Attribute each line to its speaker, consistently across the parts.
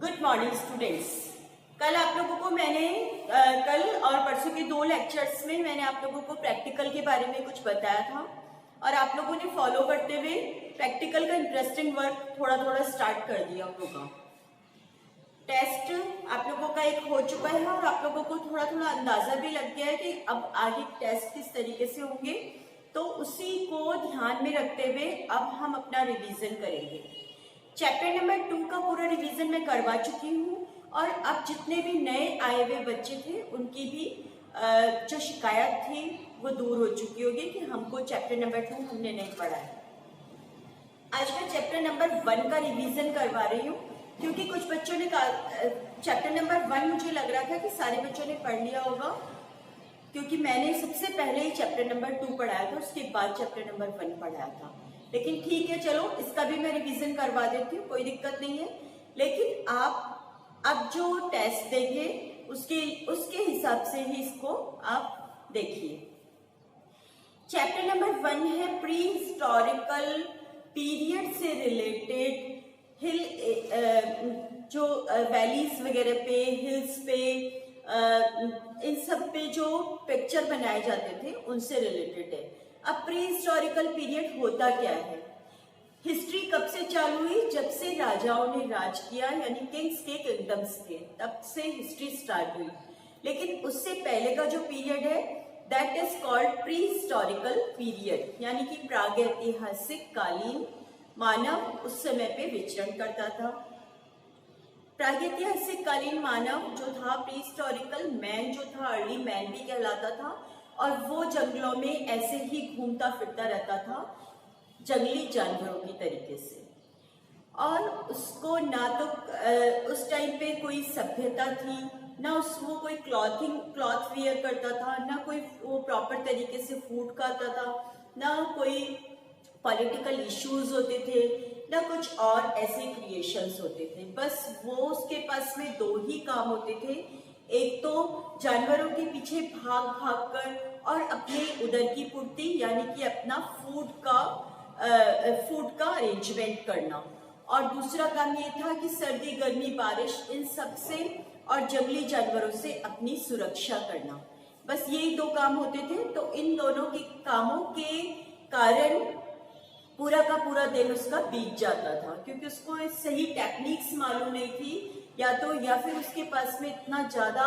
Speaker 1: Good morning students. कल आप लोगों को मैंने कल और परसों के 2 लेक्चर्स में मैंने आप लोगों को प्रैक्टिकल के बारे में कुछ बताया था और आप लोगों ने फॉलो करते हुए प्रैक्टिकल का इंटरेस्टिंग वर्क थोड़ा थोड़ा स्टार्ट कर दिया। आप लोगों का टेस्ट आप लोगों का एक हो चुका है और आप लोगों को थोड़ा थोड़ा अंदाजा भी लग गया है कि अब आगे टेस्ट किस तरीके से होंगे। तो उसी को ध्यान में रखते हुए अब हम अपना रिवीजन करेंगे। चैप्टर नंबर 2 का पूरा रिवीजन मैं करवा चुकी हूँ और अब जितने भी नए आए हुए बच्चे थे उनकी भी जो शिकायत थी वो दूर हो चुकी होगी कि हमको चैप्टर नंबर 2 हमने नहीं पढ़ा है। आज मैं चैप्टर नंबर 1 का रिवीजन करवा रही हूँ क्योंकि कुछ बच्चों ने चैप्टर नंबर 1 मुझे लग रहा था कि सारे बच्चों ने पढ़ लिया होगा क्योंकि मैंने सबसे पहले ही चैप्टर नंबर 2 पढ़ाया था, उसके बाद चैप्टर नंबर 1 पढ़ाया था। लेकिन ठीक है, चलो इसका भी मैं रिवीजन करवा देती हूँ, कोई दिक्कत नहीं है। लेकिन आप अब जो टेस्ट देंगे उसके हिसाब से ही इसको आप देखिए। चैप्टर नंबर 1 है प्री हिस्टोरिकल पीरियड से रिलेटेड हिल जो वैलीज वगैरह पे, हिल्स पे, इन सब पे जो पिक्चर बनाए जाते थे उनसे रिलेटेड है। अब प्री हिस्टोरिकल पीरियड होता क्या है? हिस्ट्री कब से चालू हुई? जब से राजाओं ने राज किया, यानी किंग्स के किंगडम्स थे, तब से हिस्ट्री स्टार्ट हुई। लेकिन उससे पहले का जो पीरियड है that is called pre historical period, यानी कि प्रागैतिहासिक कालीन मानव उस समय पे विचरण करता था। प्रागैतिहासिक कालीन मानव जो था, प्री हिस्टोरिकल मैन जो था, अर्ली मैन भी कहलाता था और वो जंगलों में ऐसे ही घूमता फिरता रहता था जंगली जानवरों की तरीके से। और उसको ना तो उस टाइम पे कोई सभ्यता थी, ना वो कोई क्लॉथ वियर करता था, ना कोई वो प्रॉपर तरीके से फूड खाता था, ना कोई पॉलिटिकल इश्यूज होते थे, ना कुछ और ऐसे क्रिएशंस होते थे। बस वो उसके पास में 2 ही काम होते थे, एक तो जानवरों के पीछे भाग भाग कर और अपने उदर की पूर्ति यानी कि अपना फूड का अरेंजमेंट करना, और दूसरा काम ये था कि सर्दी गर्मी बारिश इन सब से और जंगली जानवरों से अपनी सुरक्षा करना। बस यही 2 काम होते थे। तो इन दोनों के कामों के कारण पूरा का पूरा दिन उसका बीत जाता था क्योंकि उसको सही टेक्निक्स मालूम नहीं थी, या फिर उसके पास में इतना ज्यादा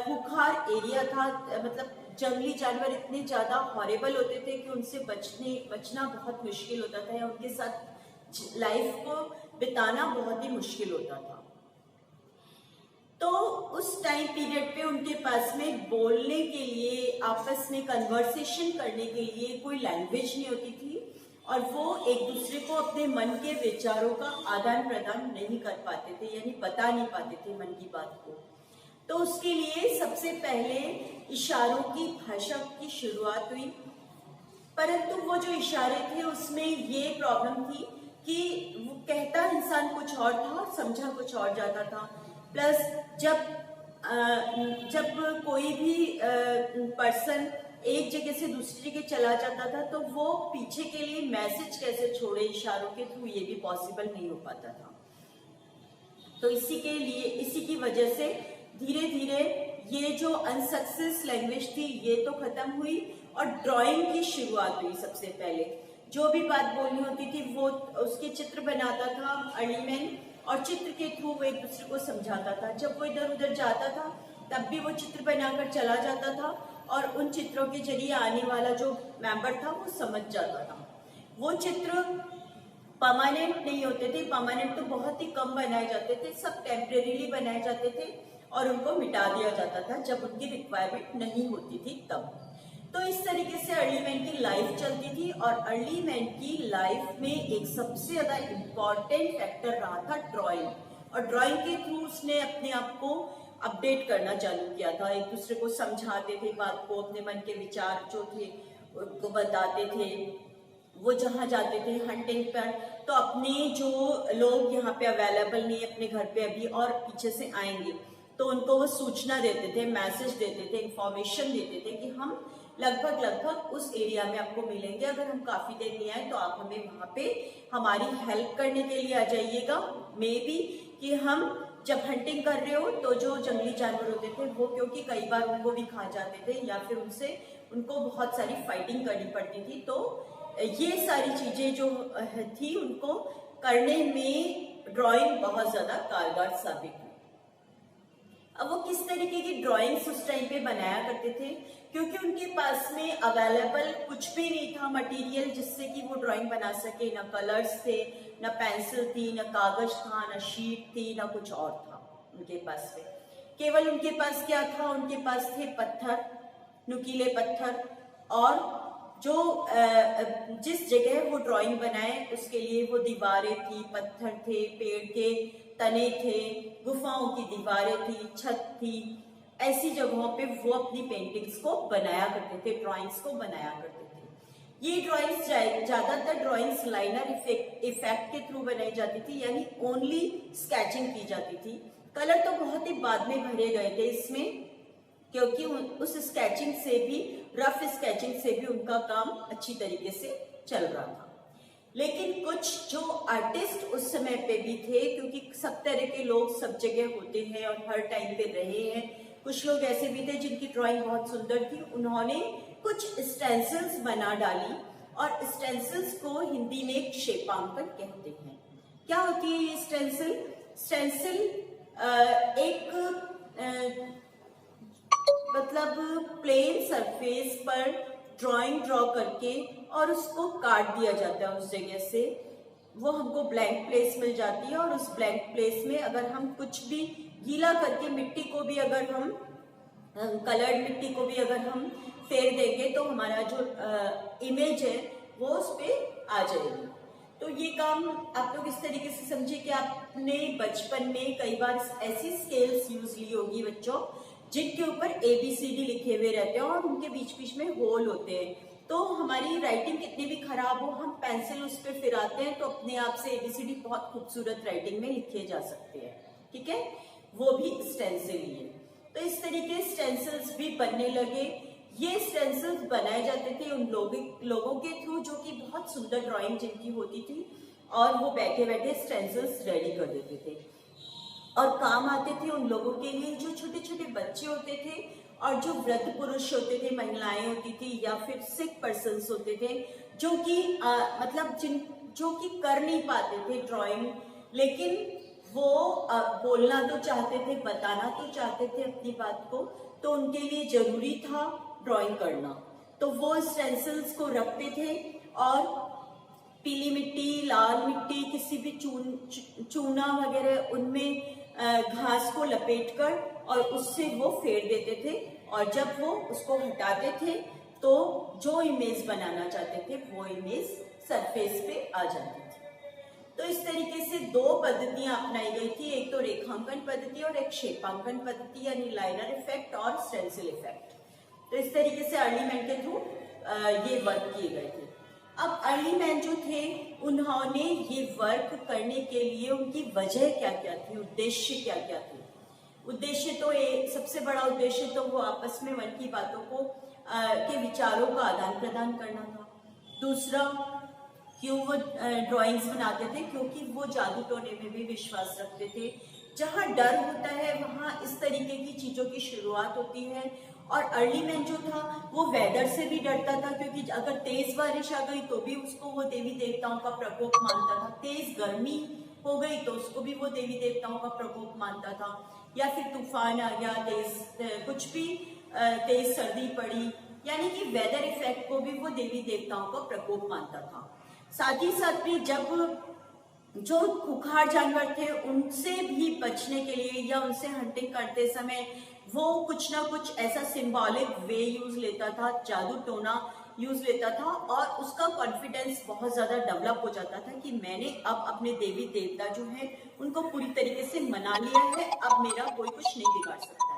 Speaker 1: खूंखार एरिया था, मतलब जंगली जानवर इतने ज्यादा हॉरेबल होते थे कि उनसे बचना बहुत मुश्किल होता था या उनके साथ लाइफ को बिताना बहुत ही मुश्किल होता था। तो उस टाइम पीरियड पे उनके पास में बोलने के लिए, आपस में कन्वर्सेशन करने के लिए कोई लैंग्वेज नहीं होती थी और वो एक दूसरे को अपने मन के विचारों का आदान प्रदान नहीं कर पाते थे, यानी बता नहीं पाते थे मन की बात को। तो उसके लिए सबसे पहले इशारों की भाषा की शुरुआत हुई, परंतु वो जो इशारे थे उसमें ये प्रॉब्लम थी कि वो कहता इंसान कुछ और था और समझा कुछ और जाता था। प्लस जब कोई भी पर्सन एक जगह से दूसरी जगह चला जाता था तो वो पीछे के लिए मैसेज कैसे छोड़े इशारों के थ्रू, ये भी पॉसिबल नहीं हो पाता था। तो इसी की वजह से धीरे धीरे ये जो अनसक्सेस लैंग्वेज थी ये तो खत्म हुई और ड्राइंग की शुरुआत हुई। सबसे पहले जो भी बात बोलनी होती थी वो उसके चित्र बनाता था अर्ली मैन और चित्र के थ्रू वो एक दूसरे को समझाता था। जब वो इधर उधर जाता था तब भी वो चित्र बनाकर चला जाता था और उन चित्रों के जरिए आने वाला जो मेंबर था वो समझ जाता था। वो चित्र परमानेंट नहीं होते थे, परमानेंट तो बहुत ही कम बनाए जाते थे, सब टेम्परेरीली बनाए जाते थे और उनको मिटा दिया जाता था जब उनकी रिक्वायरमेंट नहीं होती थी तब। तो इस तरीके से अर्ली मैन की लाइफ चलती थी और अर्ली मैन की लाइफ में एक सबसे ज्यादा इम्पॉर्टेंट फैक्टर रहा था ड्राइंग, और ड्राइंग के थ्रू उसने अपने आप को अपडेट करना चालू किया था। एक दूसरे को समझाते थे बात को, अपने मन के विचार जो थे उनको बताते थे। वो जहाँ जाते थे हंटिंग पर तो अपने जो लोग यहाँ पे अवेलेबल नहीं अपने घर पे अभी और पीछे से आएंगे तो उनको वो सूचना देते थे, मैसेज देते थे, इंफॉर्मेशन देते थे कि हम लगभग उस एरिया में आपको मिलेंगे। अगर हम काफी देर नहीं आए तो आप हमें वहां पे हमारी हेल्प करने के लिए आ जाइएगा। मे बी कि हम जब हंटिंग कर रहे हो तो जो जंगली जानवर होते थे वो, क्योंकि कई बार उनको भी खा जाते थे या फिर उनको बहुत सारी फाइटिंग करनी पड़ती थी, तो ये सारी चीजें जो थी उनको करने में ड्राइंग बहुत ज्यादा कारगर साबित हुई। अब वो किस तरीके की ड्राइंग्स उस टाइम पे बनाया करते थे, क्योंकि उनके पास में अवेलेबल कुछ भी नहीं था मटेरियल जिससे कि वो ड्राइंग बना सके। ना कलर्स थे, ना पेंसिल थी, ना कागज था, ना शीट थी, ना कुछ और था उनके पास में। केवल उनके पास क्या था, उनके पास थे पत्थर, नुकीले पत्थर, और जो जिस जगह वो ड्राइंग बनाए उसके लिए वो दीवारें थी, पत्थर थे, पेड़ के तने थे, गुफाओं की दीवारें थी, छत थी। ऐसी जगहों पे वो अपनी पेंटिंग्स को बनाया करते थे, ड्राइंग्स को बनाया करते थे। ये ड्राइंग्स ज्यादातर ड्राइंग्स लाइनर इफेक्ट के थ्रू बनाई जाती थी, यानी ओनली स्केचिंग की जाती थी। कलर तो बहुत ही बाद में भरे गए थे इसमें, क्योंकि उस स्केचिंग से भी, रफ स्केचिंग से भी उनका काम अच्छी तरीके से चल रहा था। लेकिन कुछ जो आर्टिस्ट उस समय पे भी थे, क्योंकि सब तरह के लोग सब जगह होते हैं और हर टाइम पे रहे हैं, कुछ लोग ऐसे भी थे जिनकी ड्राइंग बहुत सुंदर थी। उन्होंने कुछ स्टेंसिल्स बना डाली, और स्टेंसिल्स को हिंदी में एक शेपांकन कहते हैं। क्या होती है ये स्टेंसिल? स्टेंसिल एक मतलब प्लेन सरफेस पर ड्राइंग ड्रॉ करके और उसको काट दिया जाता है। उस जगह से वो हमको ब्लैंक प्लेस मिल जाती है, और उस ब्लैंक प्लेस में अगर हम कुछ भी गीला करके, मिट्टी को भी अगर हम, कलर्ड मिट्टी को भी अगर हम फेर देंगे तो हमारा जो इमेज है वो उस पे आ जाएगी। तो ये काम आप लोग इस तरीके से समझिए कि आपने बचपन में कई बार ऐसी स्केल्स यूज ली होगी बच्चों, जिनके ऊपर ABCD लिखे हुए रहते हैं और उनके बीच बीच में होल होते हैं। तो हमारी राइटिंग कितनी भी खराब हो, हम पेंसिल उस पर फिराते हैं तो अपने आप से ABCD बहुत खूबसूरत राइटिंग में लिखे जा सकते हैं। ठीक है, वो भी स्टेंसिल ही है। तो इस तरीके स्टेंसिल्स भी बनने लगे। ये स्टेंसिल्स बनाए जाते थे उन लोगों के थ्रू जो कि बहुत सुंदर ड्राइंग जिनकी होती थी, और वो बैठे बैठे स्टेंसिल्स रेडी कर देते थे। और काम आते थे उन लोगों के लिए जो छोटे छोटे बच्चे होते थे, और जो वृद्ध पुरुष होते थे, महिलाएं होती थी, या फिर सिक पर्सन्स होते थे, जो कि मतलब जो कि कर नहीं पाते थे ड्राइंग, लेकिन वो बोलना तो चाहते थे, बताना तो चाहते थे अपनी बात को, तो उनके लिए जरूरी था ड्राइंग करना। तो वो स्टेंसिल्स को रखते थे और पीली मिट्टी, लाल मिट्टी, किसी भी चूना वगैरह उनमें घास को लपेटकर और उससे वो फेर देते थे, और जब वो उसको हटाते थे तो जो इमेज बनाना चाहते थे वो इमेज सरफेस पे आ जाती थी। तो इस तरीके से दो पद्धतियां अपनाई गई थी, एक तो रेखांकन पद्धति और एक शेपांकन पद्धति, यानी लाइनर इफेक्ट और स्टेंसिल इफेक्ट। तो इस तरीके से अर्ली मैन के थ्रू ये वर्क किए गए थे। अब अर्ली मैन जो थे, उन्होंने ये वर्क करने के लिए उनकी वजह क्या क्या थी, उद्देश्य क्या क्या थे। उद्देश्य तो सबसे बड़ा उद्देश्य तो वो आपस में मन की बातों को के विचारों का आदान प्रदान करना था। दूसरा, क्यों वो ड्राइंग्स बनाते थे, क्योंकि वो जादू टोने में भी विश्वास रखते थे। जहाँ डर होता है वहाँ इस तरीके की चीजों की शुरुआत होती है। और अर्ली मैन जो था वो वेदर से भी डरता था, क्योंकि अगर तेज बारिश आ गई तो भी उसको वो देवी देवताओं का प्रकोप मानता था, तेज गर्मी हो गई तो उसको भी वो देवी देवताओं का प्रकोप मानता था, या फिर तूफान आ गया, तेज कुछ भी तेज सर्दी पड़ी, यानी कि वेदर इफेक्ट को भी वो देवी देवताओं का प्रकोप मानता था। साथ ही साथ भी जब जो खुखार जानवर थे उनसे भी बचने के लिए या उनसे हंटिंग करते समय वो कुछ ना कुछ ऐसा सिंबॉलिक वे यूज लेता था, जादू टोना यूज लेता था, और उसका कॉन्फिडेंस बहुत ज्यादा डेवलप हो जाता था कि मैंने अब अपने देवी देवता जो है उनको पूरी तरीके से मना लिया है, अब मेरा कोई कुछ नहीं बिगाड़ सकता।